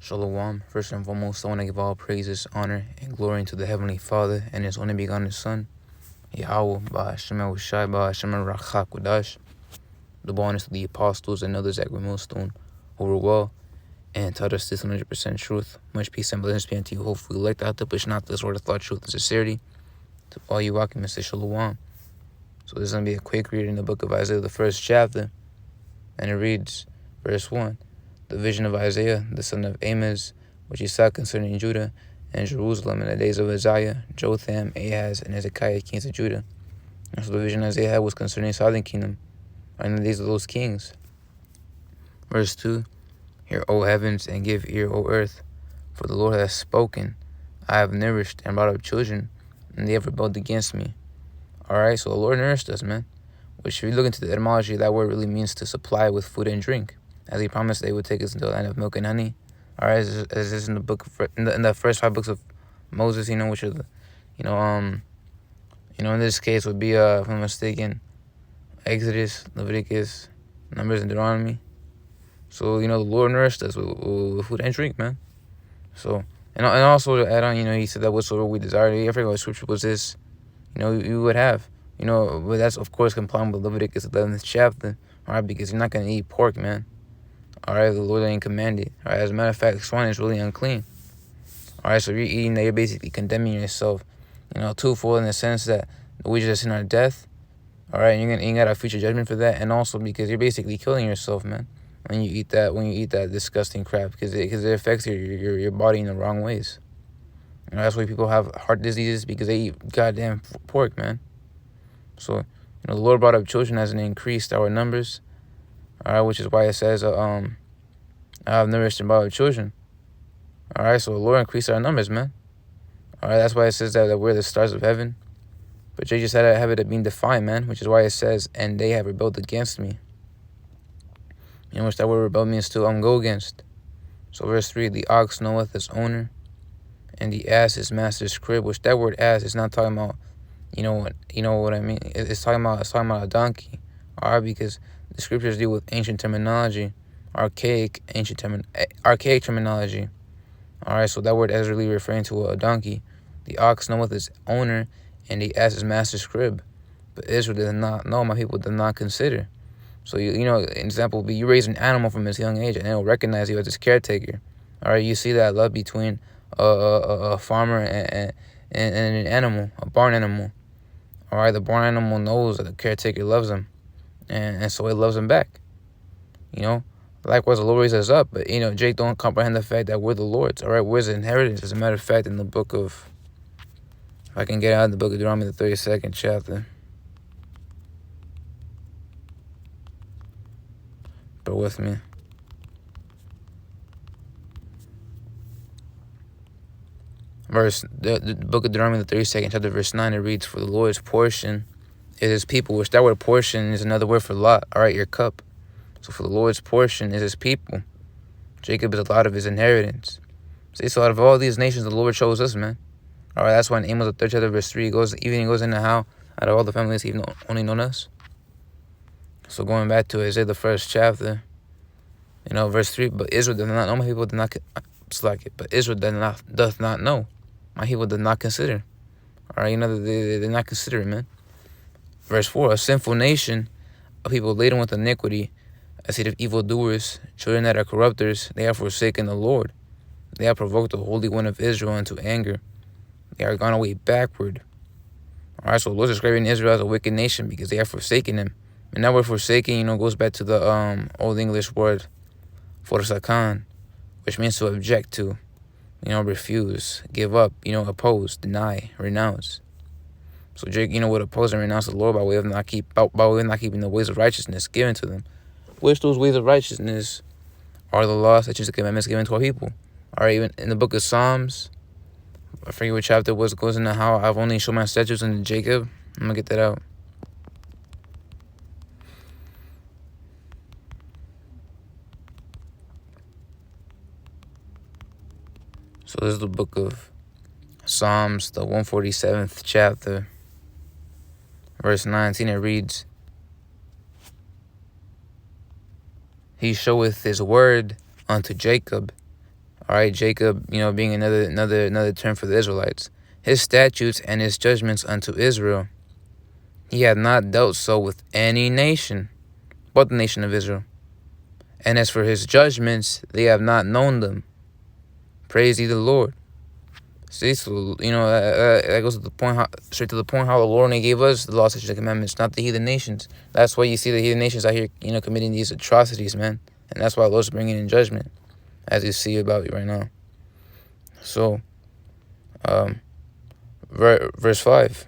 Shalom. First and foremost, I want to give all praises, honor, and glory to the Heavenly Father and His only begotten Son, Yahweh, Ba'ashem Yahushai, Ba'ashem Rachak Kodash. The bonus to the apostles and others at Millstone who were well and taught us this 100% truth. Much peace and blessings be unto you. Hopefully, like that to push not this word of thought, truth, and sincerity. To all you walking, Mr. Shalom. So this is going to be a quick read in the book of Isaiah, the first chapter. And it reads, verse 1. The vision of Isaiah, the son of Amos, which he saw concerning Judah and Jerusalem in the days of Uzziah, Jotham, Ahaz, and Hezekiah, kings of Judah. And so the vision Isaiah had was concerning southern kingdom, in the days of those kings. Verse 2. Hear, O heavens, and give ear, O earth, for the Lord has spoken. I have nourished and brought up children, and they have rebelled against me. Alright, so the Lord nourished us, man. Which, if you look into the etymology, that word really means to supply with food and drink, as He promised they would take us into the land of milk and honey. Alright, as is in the book of, in the first 5 books of Moses, which are the, in this case would be, if I'm mistaken, Exodus, Leviticus, Numbers, and Deuteronomy. So, the Lord nourished us with food and drink, man. So, and also to add on, He said that whatsoever we desire, I forget what scripture was this, you would have. But that's, of course, complying with Leviticus 11th chapter, alright, because you're not going to eat pork, man. Alright, the Lord ain't commanded. Alright, as a matter of fact, swine is really unclean. Alright, so if you're eating that, you're basically condemning yourself, twofold in the sense that the wages of sin are death, alright, and you got a future judgment for that, and also because you're basically killing yourself, man, when you eat that disgusting crap, because it affects your body in the wrong ways. That's why people have heart diseases, because they eat goddamn pork, man. So, the Lord brought up children as an increased our numbers, alright, which is why it says, I have nourished and brought up children. Alright, so the Lord increased our numbers, man. Alright, that's why it says that we're the stars of heaven. But Jay just had a habit of being defiant, man, which is why it says, and they have rebelled against me. Which that word rebel means to go against. So verse 3, the ox knoweth his owner, and the ass his master's crib, which that word ass is not talking about, you know what I mean? It's talking about a donkey. Alright, because the scriptures deal with ancient terminology, archaic terminology. Alright, so that word is really referring to a donkey. The ox knoweth his owner, and the ass his master's crib. But Israel did not know, my people did not consider. So, an example would be you raise an animal from its young age, and it'll recognize you as its caretaker. Alright, you see that love between a farmer and an animal, a barn animal. Alright, the barn animal knows that the caretaker loves him, and so it loves him back. Likewise, the Lord raises us up, but, Jake don't comprehend the fact that we're the Lord's. Alright, we're His inheritance. As a matter of fact, in the book of, if I can get out of the book of Deuteronomy, the 32nd chapter. Bear with me. The book of Deuteronomy, the 32nd chapter, verse 9, it reads, for the Lord's portion is His people, which that word portion is another word for lot, alright, your cup. So for the Lord's portion is His people. Jacob is a lot of His inheritance. See, so out of all these nations, the Lord chose us, man. Alright, that's why in Amos, the 3rd chapter, verse 3, he goes into how, out of all the families, He only known us. So going back to Isaiah, the 1st chapter, verse 3, but Israel does not know, my people did not, but Israel doth not know, my people did not consider. Alright, they did not consider it, man. Verse 4, a sinful nation, a people laden with iniquity, a seed of evildoers, children that are corrupters, they have forsaken the Lord. They have provoked the Holy One of Israel into anger. They are gone away backward. Alright, so the Lord is describing Israel as a wicked nation because they have forsaken Him. And that word forsaken, goes back to the Old English word forsakan, which means to object to, refuse, give up, oppose, deny, renounce. So Jake, would oppose and renounce the Lord by way of not keeping the ways of righteousness given to them, which those ways of righteousness are the laws, statutes, and commandments given to our people. Alright, even in the book of Psalms, I forget what chapter it was, it goes into how I've only shown my statutes unto Jacob. I'm gonna get that out. So this is the book of Psalms, the 147th chapter, verse 19. It reads, He showeth His word unto Jacob. All right, Jacob, being another term for the Israelites. His statutes and his judgments unto Israel. He hath not dealt so with any nation, but the nation of Israel. And as for his judgments, they have not known them. Praise ye the Lord. See, so, that goes to the point, straight to the point, how the Lord only gave us the law, statutes, and commandments, not the heathen nations. That's why you see the heathen nations out here, committing these atrocities, man. And that's why the Lord's bringing in judgment, as you see about you right now. So, verse 5.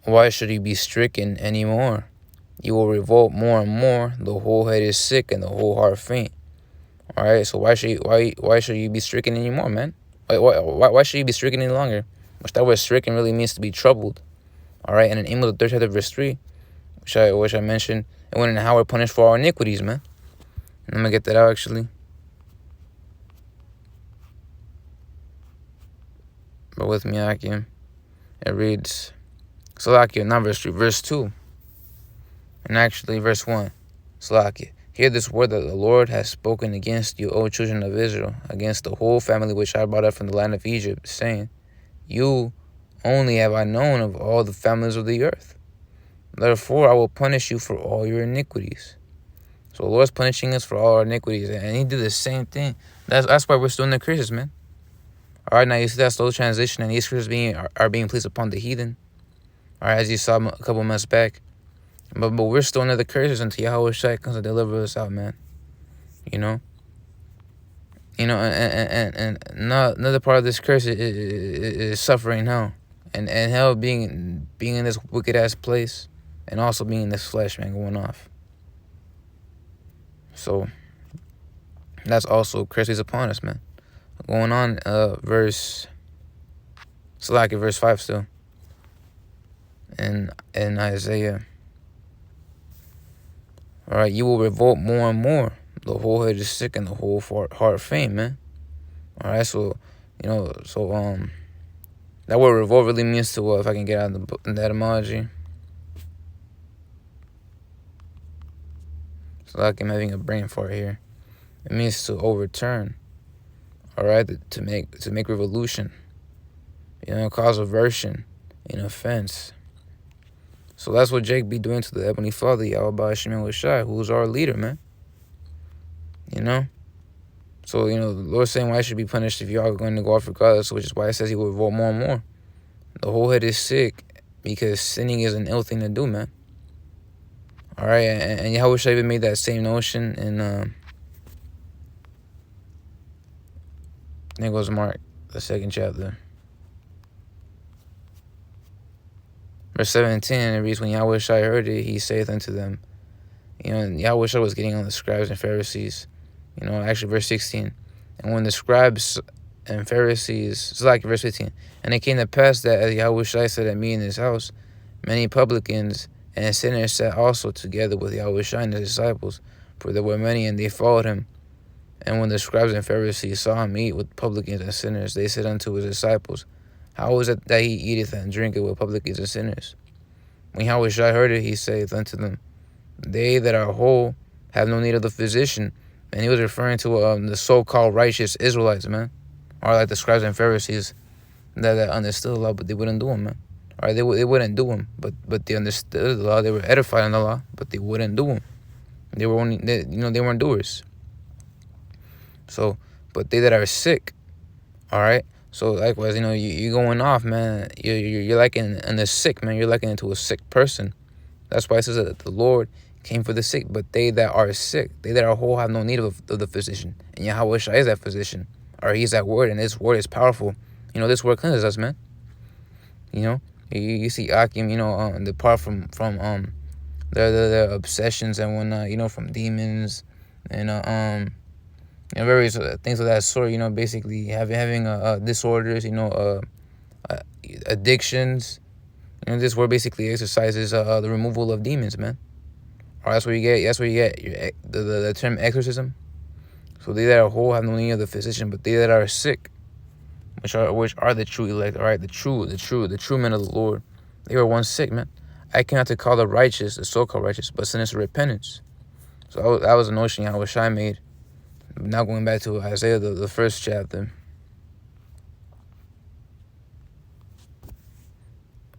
Why should he be stricken any more? You will revolt more and more. The whole head is sick and the whole heart faint. All right, so why should you be stricken anymore, man? Why should you be stricken any longer? Which that word stricken really means to be troubled. All right, and in Amos, the 3rd chapter, verse 3, which I mentioned, it went into how we're punished for our iniquities, man. And I'm gonna get that out actually. But with me, Akim, it reads, Salakia, not verse 3, verse 2. And actually, verse 1. Salakia. Hear this word that the Lord has spoken against you, O children of Israel, against the whole family which I brought up from the land of Egypt, saying, You only have I known of all the families of the earth. Therefore I will punish you for all your iniquities. So the Lord's punishing us for all our iniquities, and he did the same thing. That's why we're still in the curses, man. All right, now you see that slow transition, and these curses are being placed upon the heathen. All right, as you saw a couple months back. But we're still under the curses until Yahweh Shai comes to deliver us out, man. And another part of this curse is suffering hell, and hell being in this wicked ass place, and also being in this flesh, man, going off. So that's also curses upon us, man. Going on, verse 5 still, in Isaiah. All right, you will revolt more and more. The whole head is sick and the whole heart faint, man. All right, so that word revolt really means to if I can get out of the etymology. So like I'm having a brain fart here. It means to overturn. All right, to make revolution. Cause aversion, offense. So that's what Jake be doing to the Heavenly Father, Yahweh Shemel Shai, who's our leader, man. So, the Lord's saying why I should be punished if you are going to go off regardless, which is why it says he will revolt more and more. The whole head is sick because sinning is an ill thing to do, man. All right, and Yahweh Shai even made that same notion in, I think it was Mark, the 2nd chapter. Verse 17, it reads, when Yahweh Shai heard it, he saith unto them, Yahweh Shai was getting on the scribes and Pharisees. Actually, verse 16. And when the scribes and Pharisees, it's like verse 15. And it came to pass that as Yahweh Shai said at me in his house, many publicans and sinners sat also together with Yahweh Shai and his disciples, for there were many, and they followed him. And when the scribes and Pharisees saw him eat with publicans and sinners, they said unto his disciples, How is it that he eateth and drinketh with publicans and sinners? When Yahweh Shai heard it, he saith unto them, They that are whole have no need of the physician. And he was referring to the so-called righteous Israelites, man. Or like the scribes and Pharisees that understood the law, but they wouldn't do them, man. Or they wouldn't do them, but they understood the law. They were edified in the law, but they wouldn't do them. They weren't doers. So, but they that are sick, all right. So likewise, you're going off, man. You're like in the sick, man. You're liking into a sick person. That's why it says that the Lord came for the sick, but they that are sick, they that are whole, have no need of the physician. And Yahweh Shai is that physician, or he's that word, and this word is powerful. This word cleanses us, man. You see Akim, depart from the obsessions and whatnot, from demons and various things of that sort. Basically having disorders, addictions. This word basically exercises the removal of demons, man. Or that's where you get the term exorcism. So they that are whole have no need of the physician, but they that are sick, which are the true elect, all right, the true men of the Lord, they were once sick, man. I came not to call the righteous, the so-called righteous, but sinners to repentance. So that was a notion Yahweh Shai made Now going back to Isaiah, the first chapter,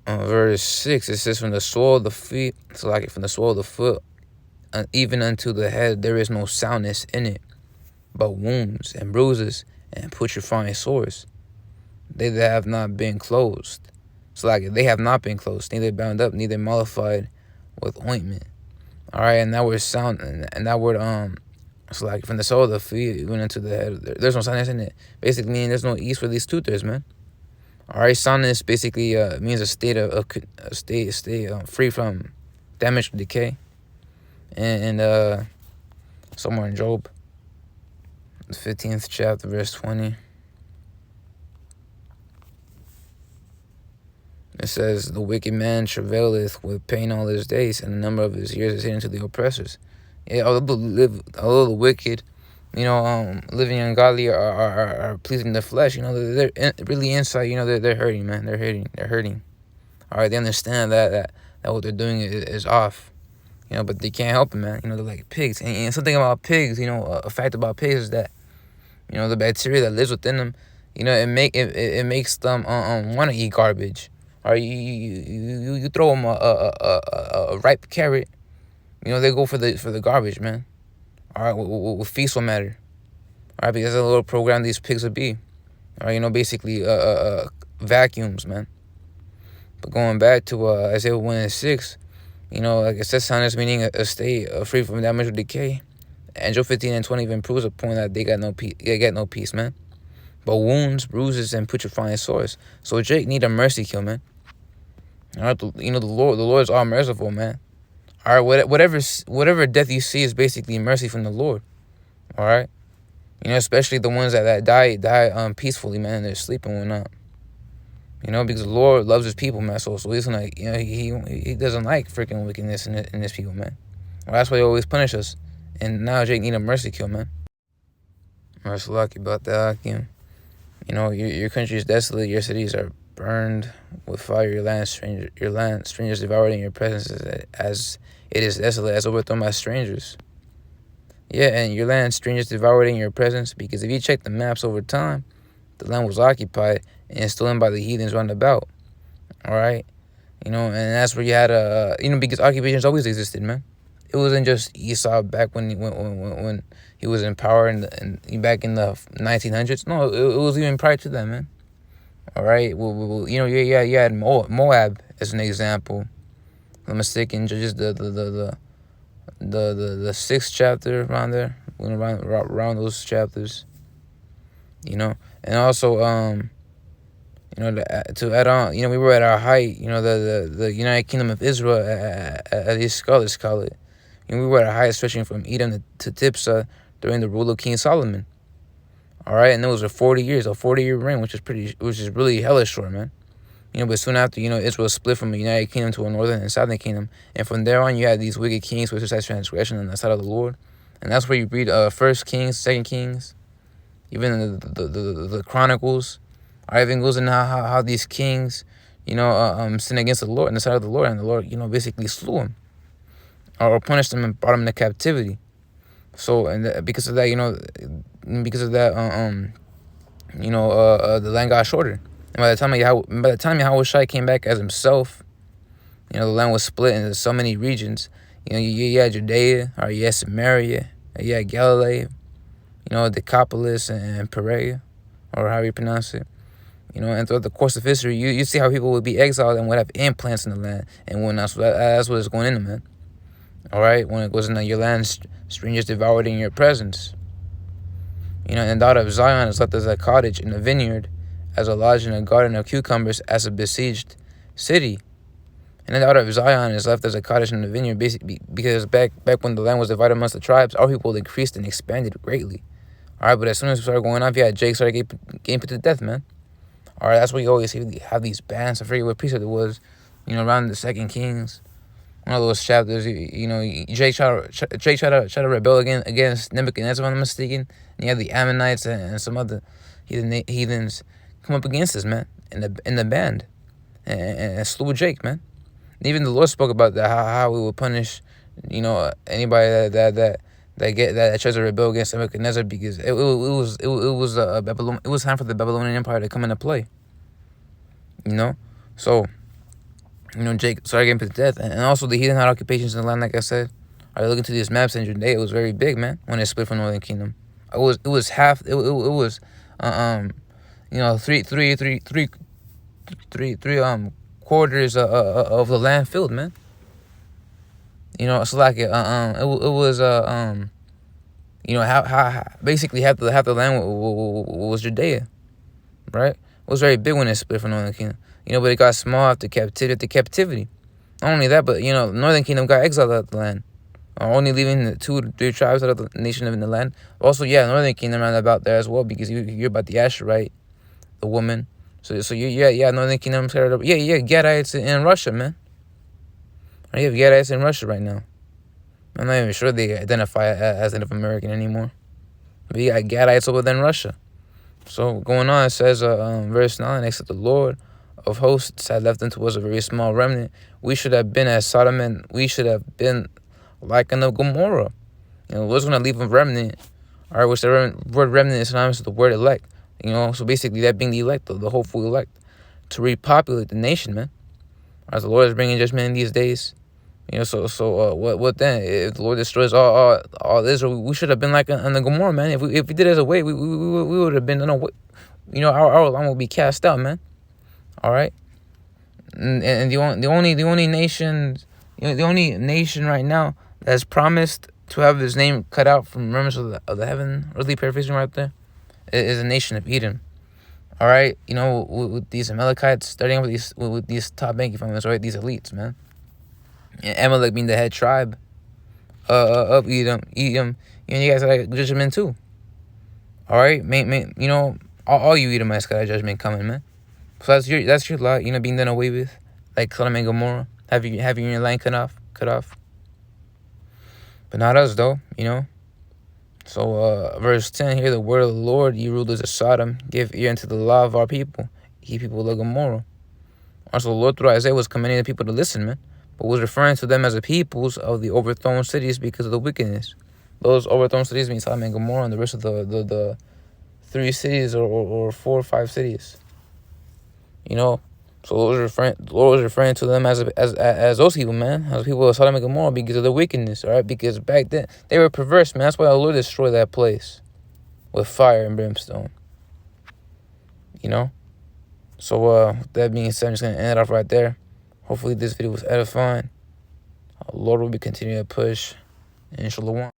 verse 6, it says, from the sole of the feet, so like from the sole of the foot, even unto the head, there is no soundness in it, but wounds and bruises and putrefying sores. They that have not been closed. So like they have not been closed, neither bound up, neither mollified with ointment. All right, and that word sound, and that word so like from the sole of the feet even into the head, there's no soundness in it. Basically meaning there's no ease for these tutors, man. All right, soundness basically means a state of a state free from damage or decay. And somewhere in Job, the 15th chapter, verse 20, it says, the wicked man travaileth with pain all his days, and the number of his years is hidden to the oppressors. Yeah, although the wicked, living ungodly are pleasing the flesh, they're really inside, they're hurting, man. They're hurting. All right, they understand that what they're doing is off, but they can't help it, man. They're like pigs. And something about pigs, a fact about pigs is that, the bacteria that lives within them, it makes them want to eat garbage. Or you throw them a ripe carrot, they go for the garbage, man. All right, with fecal matter. All right, because that's a little program these pigs would be. All right, basically vacuums, man. But going back to Isaiah 1 and 6, like it says, soundness meaning a state free from damage or decay. And Job 15 and 20 even proves a point that they got no peace. They get no peace, man. But wounds, bruises, and putrefying sores. So Jake need a mercy kill, man. All right, the Lord is all merciful, man. All right, whatever death you see is basically mercy from the Lord. All right, especially the ones that die peacefully, man, and they're sleeping and whatnot. Because the Lord loves his people, man. So he's gonna, he doesn't like freaking wickedness in his people, man. Well, that's why he always punish us. And now Jake need a mercy kill, man. I'm so lucky about that, Hakim. Your country is desolate. Your cities are burned with fire. Your land strangers devoured in your presence, as it is desolate, as overthrown by strangers. Yeah, and your land strangers devoured in your presence, because if you check the maps over time, the land was occupied and stolen by the heathens round about. All right, and that's where you had because occupations always existed, man. It wasn't just Esau back when he was in power and back in the 1900s. No, it was even prior to that, man. All right, you had Moab as an example. If I'm mistaken, just the 6th chapter around there, around those chapters. And also to add on, we were at our height. The United Kingdom of Israel, as these scholars call it. We were at our height, stretching from Edom to Tipsah during the rule of King Solomon. All right, and it was a 40-year reign, which is really hella short, man. But soon after, Israel split from a United Kingdom to a northern and southern kingdom, and from there on, you had these wicked kings which exercised transgression on the side of the Lord, and that's where you read 1 Kings, 2 Kings, even the Chronicles. All right, even goes into how these kings, sin against the Lord and the side of the Lord, and the Lord, basically slew them, or punished them and brought them into captivity. So, and because of that, the land got shorter. And by the time Yahushua came back as himself, the land was split into so many regions. You had Judea, or you had Samaria, you had Galilee, Decapolis and Perea, or how you pronounce it. And throughout the course of history, you see how people would be exiled and would have implants in the land and whatnot. So that's what it's going into, man. All right, when it goes into your land, strangers devoured in your presence. And the daughter of Zion is left as a cottage in a vineyard, as a lodge in a garden of cucumbers, as a besieged city. And the daughter of Zion is left as a cottage in a vineyard, basically because back when the land was divided amongst the tribes, our people increased and expanded greatly. All right, but as soon as we started going off, Jake started getting put to death, man. All right, that's why you always have these bans. I forget what precept it was, around the 2 Kings. One of those chapters, Jake tried to rebel against Nebuchadnezzar, if I'm not mistaken. And you had the Ammonites and some other heathens come up against us, man, in the band, and slew Jake, man. And even the Lord spoke about that, how we would punish, anybody that that tries to rebel against Nebuchadnezzar, because it was a Babylon. It was time for the Babylonian Empire to come into play. You know, so Jake started getting put to death, and also the heathen had occupations in the land. Like I said, I look into these maps, and Judea, it was very big, man. When it split from Northern Kingdom, it was half. It was three quarters of the land filled, man. So like it was how basically half the land was Judea, right? It was very big when it split from Northern Kingdom, but it got small after captivity. Not only that, but Northern Kingdom got exiled out of the land, only leaving the 2 to 3 tribes out of the nation living in the land. Also, Northern Kingdom around about there as well, because you hear about the Asherite, the woman. So Northern Kingdom started up. Gadites in Russia, man. You have Gadites in Russia right now. I'm not even sure they identify as Native American anymore. But you got Gadites over there in Russia. So going on, it says, verse 9, except the Lord of hosts had left unto us a very small remnant, we should have been as Sodom, and we should have been like unto Gomorrah. What's going to leave a remnant? All right, which the word remnant is synonymous with the word elect. So basically that being the elect, the hopeful elect, to repopulate the nation, man. As the Lord is bringing judgment in these days. So what then? If the Lord destroys all Israel, we should have been like on the Gomorrah, man. If we did it as a way, we would have been, our land would be cast out, man. All right, and the only nation, the only nation right now that's promised to have his name cut out from remembrance of the heaven, really paraphrasing right there, is the nation of Edom. All right, with these Amalekites, starting with these top banking families, right? These elites, man. And Amalek being the head tribe of Edom. You guys got judgment too. All right, all you Edomites got a judgment coming, man. So that's your lot, being done away with, like Sodom and Gomorrah, having your land cut off. But not us, though, So verse 10 here, the word of the Lord, ye rulers of Sodom, give ear unto the law of our people, ye people of Gomorrah. Also, the Lord through Isaiah was commanding the people to listen, man, but was referring to them as the peoples of the overthrown cities because of the wickedness. Those overthrown cities mean Sodom and Gomorrah and the rest of the 3 cities or 4 or 5 cities. So the Lord was referring to them as those people, man, as people of Sodom and Gomorrah because of the wickedness, all right? Because back then they were perverse, man. That's why the Lord destroyed that place with fire and brimstone. So with that being said, I'm just gonna end it off right there. Hopefully this video was edifying. Lord will be continuing to push. And Shalom.